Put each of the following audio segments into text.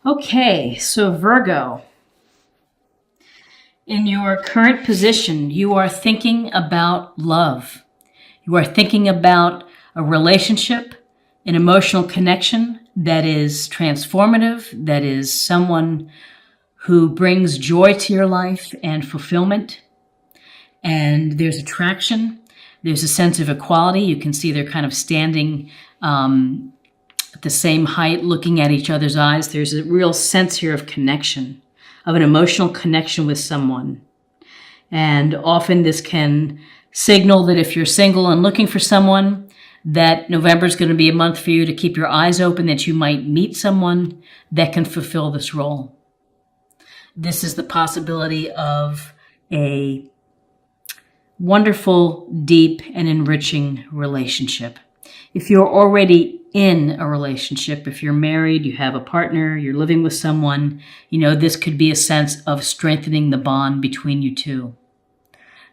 Okay, so Virgo, in your current position, you are thinking about love. You are thinking about a relationship, an emotional connection that is transformative, that is someone who brings joy to your life and fulfillment. And there's attraction. There's a sense of equality. You can see they're kind of standing at the same height, looking at each other's eyes. There's a real sense here of connection, of an emotional connection with someone. And often this can signal that if you're single and looking for someone, that November is going to be a month for you to keep your eyes open, that you might meet someone that can fulfill this role. This is the possibility of a wonderful, deep, and enriching relationship. If you're already in a relationship, if you're married, you have a partner, you're living with someone, this could be a sense of strengthening the bond between you two.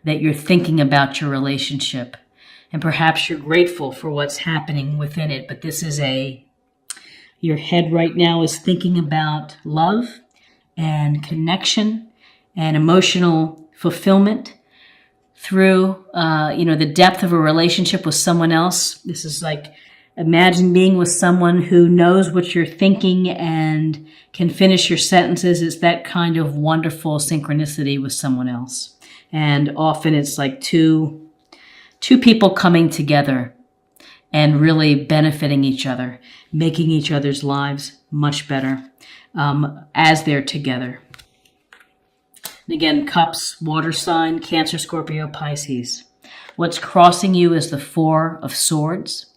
That you're thinking about your relationship, and perhaps you're grateful for what's happening within it. But this is your head right now is thinking about love and connection and emotional fulfillment through, the depth of a relationship with someone else. This is like, imagine being with someone who knows what you're thinking and can finish your sentences. It's that kind of wonderful synchronicity with someone else. And often it's like two people coming together and really benefiting each other, making each other's lives much better as they're together. And again, cups, water sign, Cancer, Scorpio, Pisces. What's crossing you is the Four of Swords.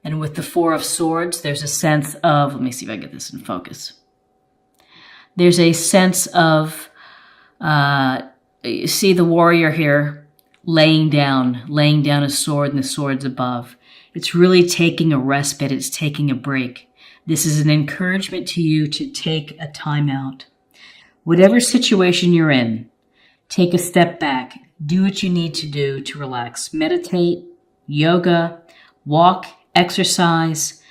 And with the Four of Swords, there's a sense of, let me see if I get this in focus. There's a sense of, you see the warrior here laying down a sword, and the sword's above. It's really taking a respite. It's taking a break. This is an encouragement to you to take a time out. Whatever situation you're in, take a step back. Do what you need to do to relax. Meditate, yoga, walk, exercise,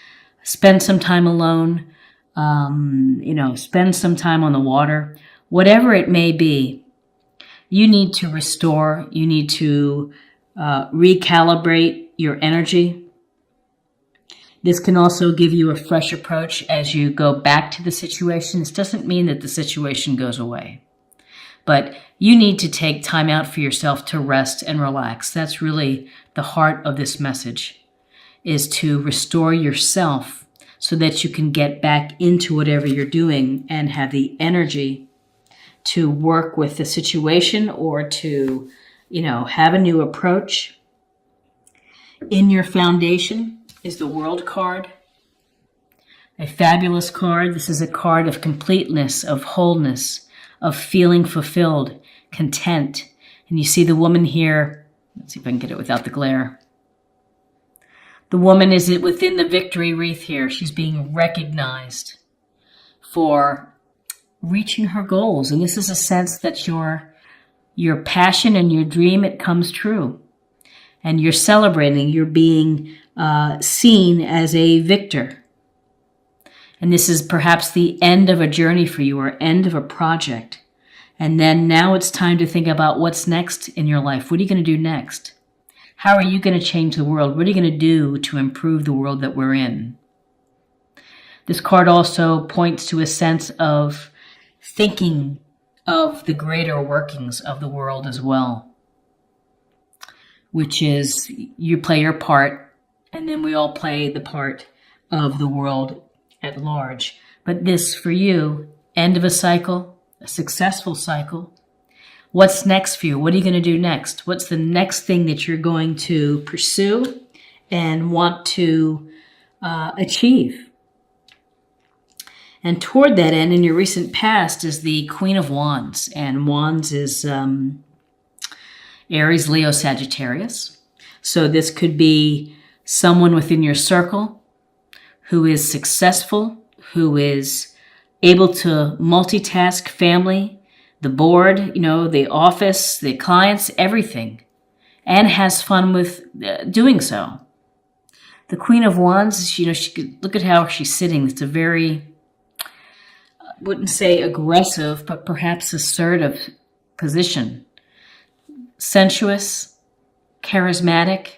spend some time alone, spend some time on the water. Whatever it may be, you need to restore. You need to recalibrate your energy. This can also give you a fresh approach as you go back to the situation. This doesn't mean that the situation goes away, but you need to take time out for yourself to rest and relax. That's really the heart of this message, is to restore yourself so that you can get back into whatever you're doing and have the energy to work with the situation or to, have a new approach. In your foundation is the World card, a fabulous card. This is a card of completeness, of wholeness, of feeling fulfilled, content. And you see the woman here. Let's see if I can get it without the glare. The woman is within the victory wreath here. She's being recognized for reaching her goals. And this is a sense that your passion and your dream, it comes true. And you're celebrating, you're being seen as a victor. And this is perhaps the end of a journey for you, or end of a project. And then now it's time to think about what's next in your life. What are you going to do next? How are you going to change the world? What are you going to do to improve the world that we're in? This card also points to a sense of thinking of the greater workings of the world as well, which is you play your part, and then we all play the part of the world at large. But this, for you, end of a cycle, a successful cycle. What's next for you? What are you going to do next? What's the next thing that you're going to pursue and want to achieve? And toward that end, in your recent past, is the Queen of Wands. And Wands is Aries, Leo, Sagittarius. So this could be someone within your circle who is successful, who is able to multitask family, the board, the office, the clients, everything, and has fun with doing so. The Queen of Wands, look at how she's sitting. It's a very, I wouldn't say aggressive, but perhaps assertive position. Sensuous, charismatic,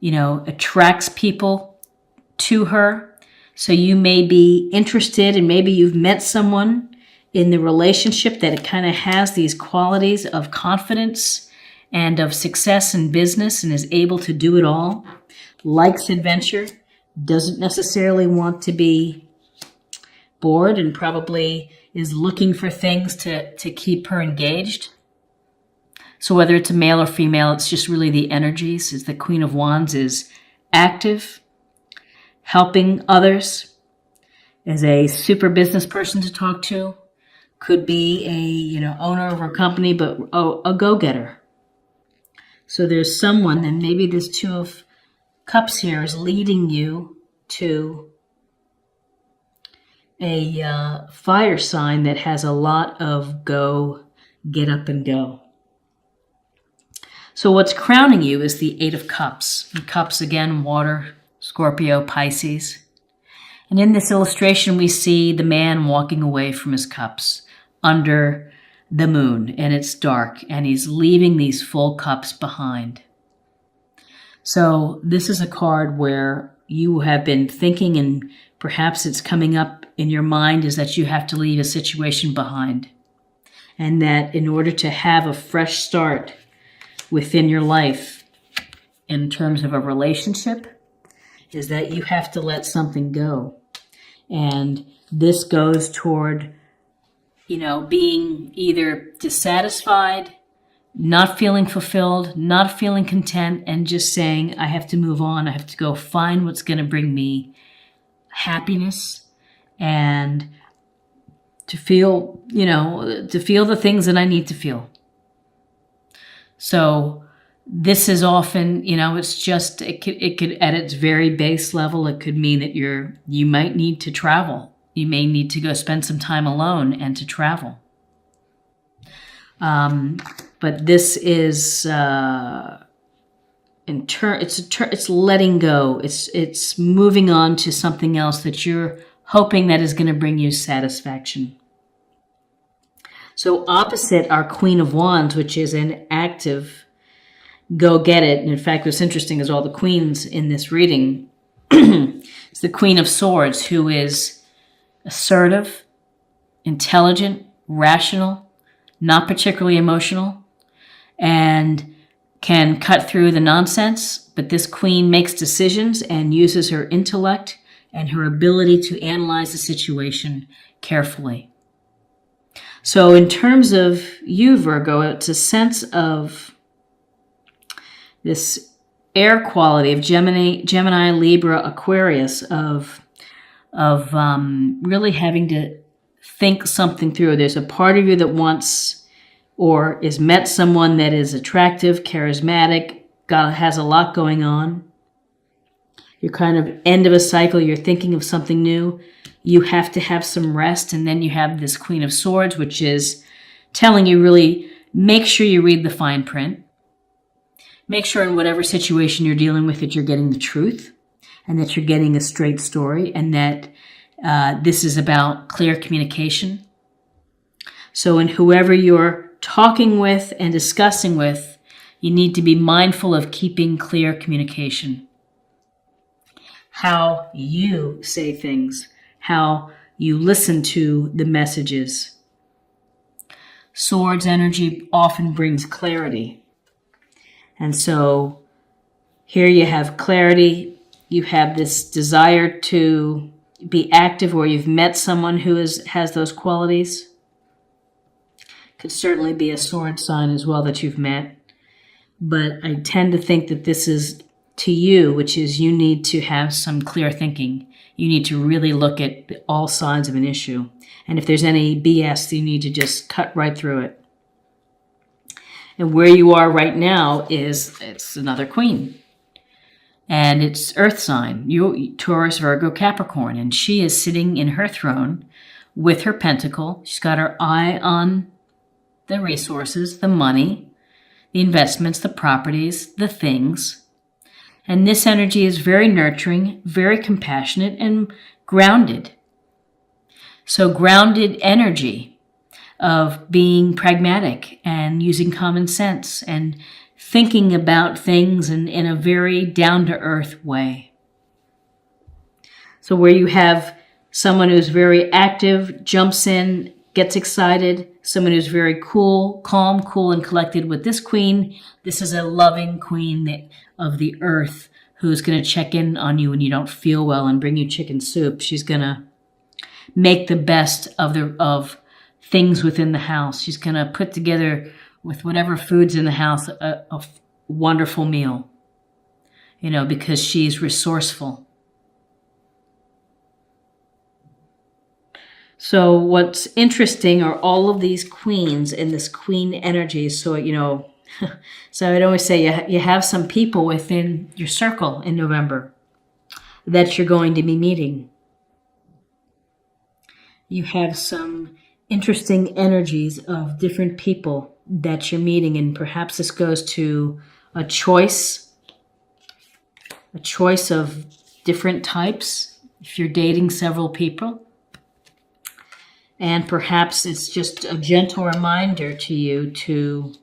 attracts people to her. So you may be interested, and maybe you've met someone in the relationship that it kind of has these qualities of confidence and of success in business and is able to do it all, likes adventure, doesn't necessarily want to be bored, and probably is looking for things to keep her engaged. So whether it's a male or female, it's just really the energies. Is the Queen of Wands is active, helping others, is a super business person to talk to, could be a owner of a company, but a go-getter. So there's someone, and maybe this Two of Cups here is leading you to a fire sign that has a lot of get up and go. So what's crowning you is the Eight of Cups. And cups, again, water, Scorpio, Pisces. And in this illustration, we see the man walking away from his cups under the moon, and it's dark, and he's leaving these full cups behind. So this is a card where you have been thinking, and perhaps it's coming up in your mind, is that you have to leave a situation behind. And that in order to have a fresh start within your life in terms of a relationship, is that you have to let something go. And this goes toward, being either dissatisfied, not feeling fulfilled, not feeling content, and just saying, I have to move on. I have to go find what's going to bring me happiness and to feel the things that I need to feel. So this is often, it's just, it could at its very base level, it could mean that you might need to travel. You may need to go spend some time alone and to travel. But this is, it's letting go. It's moving on to something else that you're hoping that is going to bring you satisfaction. So opposite our Queen of Wands, which is an active go get it. And in fact, what's interesting is all the queens in this reading. It's the Queen of Swords, who is assertive, intelligent, rational, not particularly emotional, and can cut through the nonsense. But this queen makes decisions and uses her intellect and her ability to analyze the situation carefully. So in terms of you, Virgo, it's a sense of this air quality of Gemini, Libra, Aquarius, of really having to think something through. There's a part of you that wants or is met someone that is attractive, charismatic, has a lot going on. You're kind of end of a cycle. You're thinking of something new. You have to have some rest. And then you have this Queen of Swords, which is telling you really make sure you read the fine print. Make sure in whatever situation you're dealing with that you're getting the truth and that you're getting a straight story, and that this is about clear communication. So in whoever you're talking with and discussing with, you need to be mindful of keeping clear communication. How you say things, how you listen to the messages. Swords energy often brings clarity. And so here you have clarity. You have this desire to be active, or you've met someone who has those qualities. Could certainly be a sword sign as well that you've met. But I tend to think that this is to you, which is you need to have some clear thinking. You need to really look at all sides of an issue. And if there's any BS, you need to just cut right through it. And where you are right now it's another queen. And it's earth sign, you Taurus, Virgo, Capricorn. And she is sitting in her throne with her pentacle. She's got her eye on the resources, the money, the investments, the properties, the things. And this energy is very nurturing, very compassionate, and grounded. So grounded energy of being pragmatic and using common sense and thinking about things in a very down-to-earth way. So where you have someone who's very active, jumps in, gets excited, someone who's very calm, cool, and collected with this queen. This is a loving queen of the earth who's going to check in on you when you don't feel well and bring you chicken soup. She's going to make the best of things within the house. She's going to put together with whatever food's in the house a wonderful meal, because she's resourceful. So what's interesting are all of these queens in this queen energy. So, so I'd always say you have some people within your circle in November that you're going to be meeting. You have some interesting energies of different people that you're meeting, and perhaps this goes to a choice of different types if you're dating several people. And perhaps it's just a gentle reminder to you to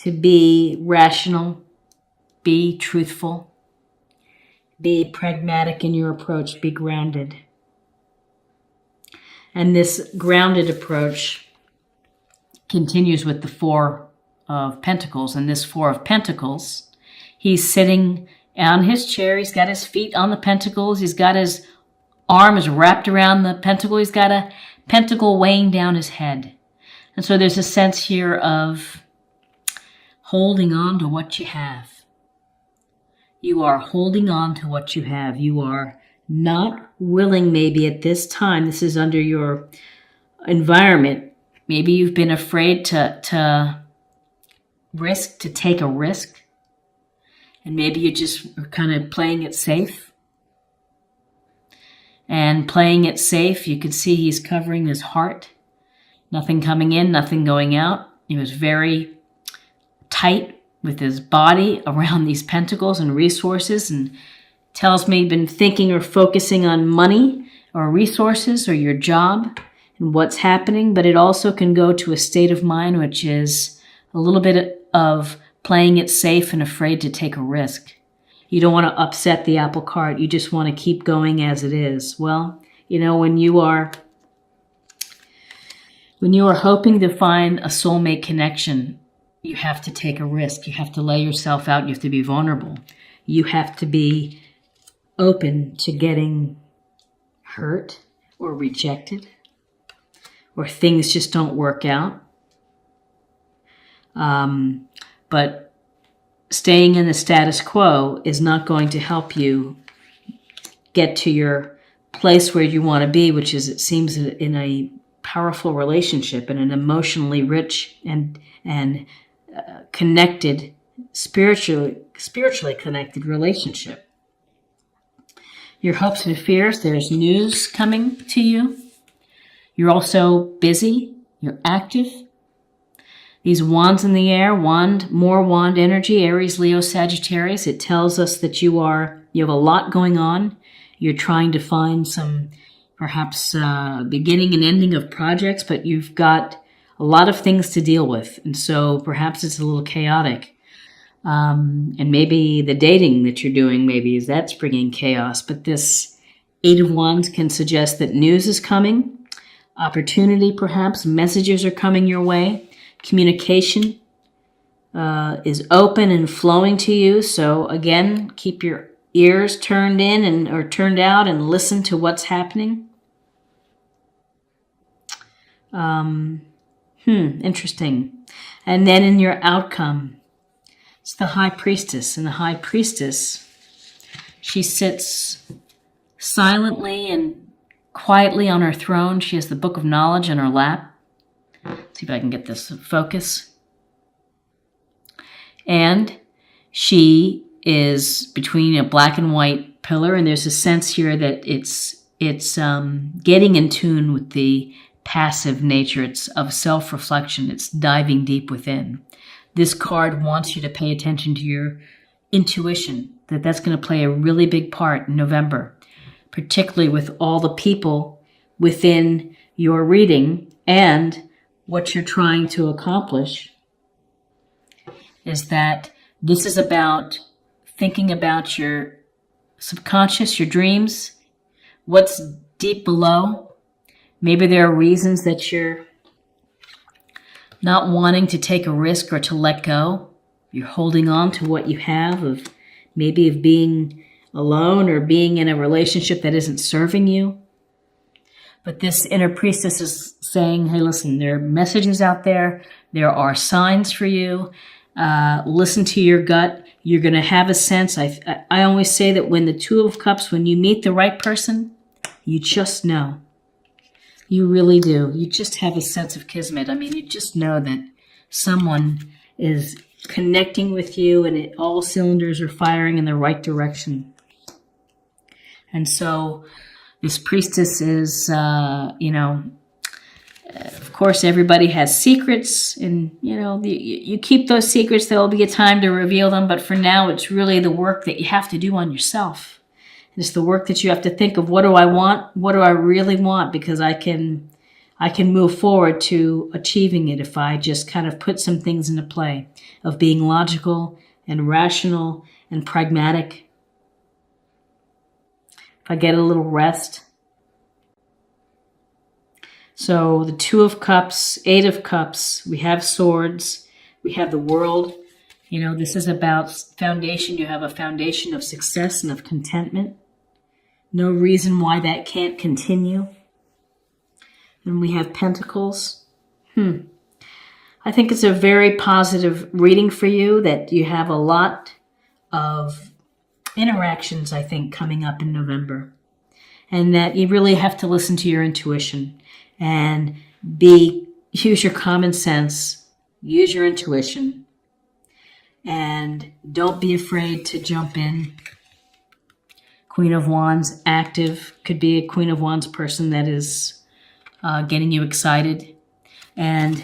be rational, be truthful, be pragmatic in your approach, be grounded. And this grounded approach continues with the Four of Pentacles. And this Four of Pentacles, he's sitting on his chair. He's got his feet on the pentacles. He's got his arms wrapped around the pentacle. He's got a pentacle weighing down his head. And so there's a sense here of holding on to what you have. You are holding on to what you have. You are not willing, maybe at this time, this is under your environment, maybe you've been afraid to take a risk. And maybe you just are kind of playing it safe. And playing it safe, you could see he's covering his heart. Nothing coming in, nothing going out. He was very tight with his body around these pentacles and resources, and tells me you've been thinking or focusing on money or resources or your job and what's happening, but it also can go to a state of mind which is a little bit of playing it safe and afraid to take a risk. You don't want to upset the apple cart. You just want to keep going as it is. Well, when you are hoping to find a soulmate connection, you have to take a risk. You have to lay yourself out. You have to be vulnerable. You have to be open to getting hurt or rejected, or things just don't work out. But staying in the status quo is not going to help you get to your place where you want to be, which is, it seems, in a powerful relationship, and an emotionally rich and connected, spiritually connected relationship. Your hopes and fears, there's news coming to you. You're also busy. You're active. These wands in the air, more wand energy, Aries, Leo, Sagittarius. It tells us that you have a lot going on. You're trying to find some, perhaps, beginning and ending of projects, but you've got a lot of things to deal with. And so perhaps it's a little chaotic. And maybe the dating that you're doing, maybe that's bringing chaos. But this Eight of Wands can suggest that news is coming, opportunity perhaps, messages are coming your way. Communication is open and flowing to you. So again, keep your ears turned in or turned out and listen to what's happening. Interesting. And then in your outcome, it's the High Priestess. And the High Priestess, she sits silently and quietly on her throne. She has the Book of Knowledge in her lap. Let's see if I can get this focus. And she is between a black and white pillar, and there's a sense here that it's getting in tune with the passive nature. It's of self-reflection. It's diving deep within. This card wants you to pay attention to your intuition, that's going to play a really big part in November, particularly with all the people within your reading. And what you're trying to accomplish is that this is about thinking about your subconscious, your dreams, what's deep below. Maybe there are reasons that you're not wanting to take a risk or to let go. You're holding on to what you have, of maybe of being alone or being in a relationship that isn't serving you. But this inner priestess is saying, hey, listen, there are messages out there. There are signs for you. Listen to your gut. You're going to have a sense. I always say that when the Two of Cups, when you meet the right person, you just know. You really do. You just have a sense of kismet. I mean, you just know that someone is connecting with you and all cylinders are firing in the right direction. And so this priestess is, of course, everybody has secrets, and, you keep those secrets. There will be a time to reveal them. But for now, it's really the work that you have to do on yourself. It's the work that you have to think of, what do I want? What do I really want? Because I can move forward to achieving it if I just kind of put some things into play of being logical and rational and pragmatic. If I get a little rest. So the Two of Cups, Eight of Cups, we have swords, we have the World. This is about foundation. You have a foundation of success and of contentment. No reason why that can't continue. And we have Pentacles. I think it's a very positive reading for you, that you have a lot of interactions, I think, coming up in November. And that you really have to listen to your intuition and use your common sense, use your intuition, and don't be afraid to jump in. Queen of Wands, active, could be a Queen of Wands person that is getting you excited. And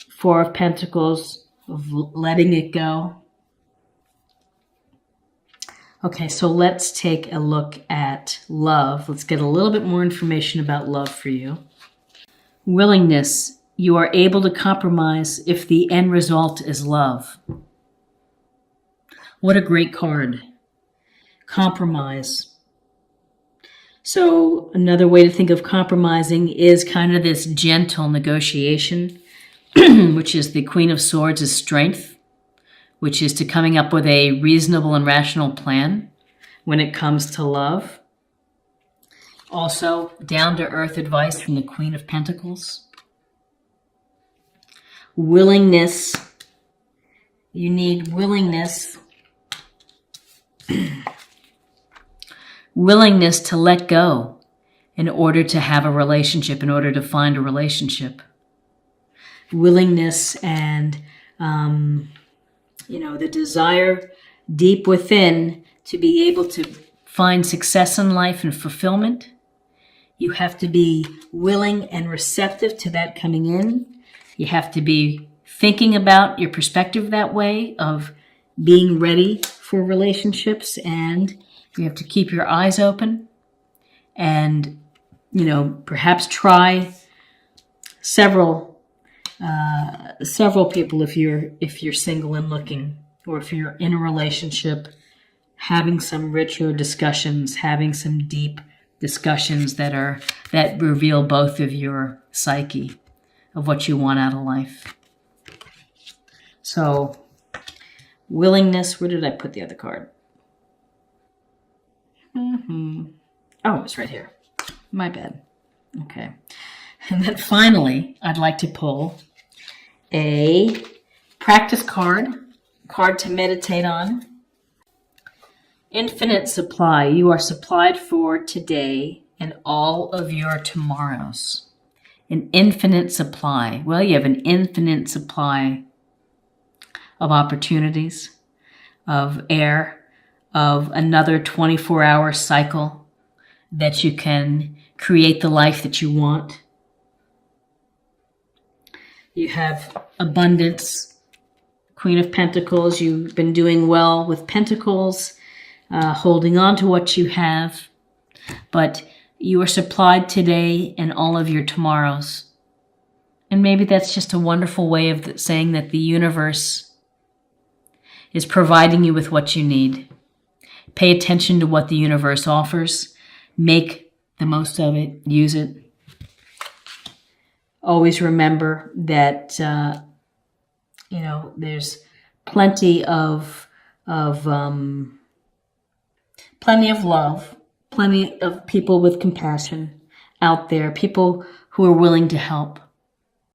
Four of Pentacles, of letting it go. Okay, so let's take a look at love. Let's get a little bit more information about love for you. Willingness. You are able to compromise if the end result is love. What a great card. Compromise. So another way to think of compromising is kind of this gentle negotiation, which is the Queen of Swords is strength, which is to coming up with a reasonable and rational plan when it comes to love. Also, down-to-earth advice from the Queen of Pentacles. Willingness. You need willingness. Willingness to let go in order to have a relationship, in order to find a relationship. Willingness and, the desire deep within to be able to find success in life and fulfillment. You have to be willing and receptive to that coming in. You have to be thinking about your perspective that way, of being ready for relationships, and you have to keep your eyes open and, perhaps try several people if you're single and looking, or if you're in a relationship, having some richer discussions, having some deep discussions that reveal both of your psyche of what you want out of life. So, willingness. Where did I put the other card? Oh, it's right here. My bad. Okay. And then finally, I'd like to pull a practice card to meditate on. Infinite supply. You are supplied for today and all of your tomorrows. An infinite supply. Well, you have an infinite supply of opportunities, of air, of another 24-hour cycle that you can create the life that you want. You have abundance. Queen of Pentacles, you've been doing well with Pentacles, holding on to what you have, but you are supplied today and all of your tomorrows. And maybe that's just a wonderful way of saying that the universe is providing you with what you need. Pay attention to what the universe offers. Make the most of it. Use it. Always remember that, there's plenty of love, plenty of people with compassion out there, people who are willing to help.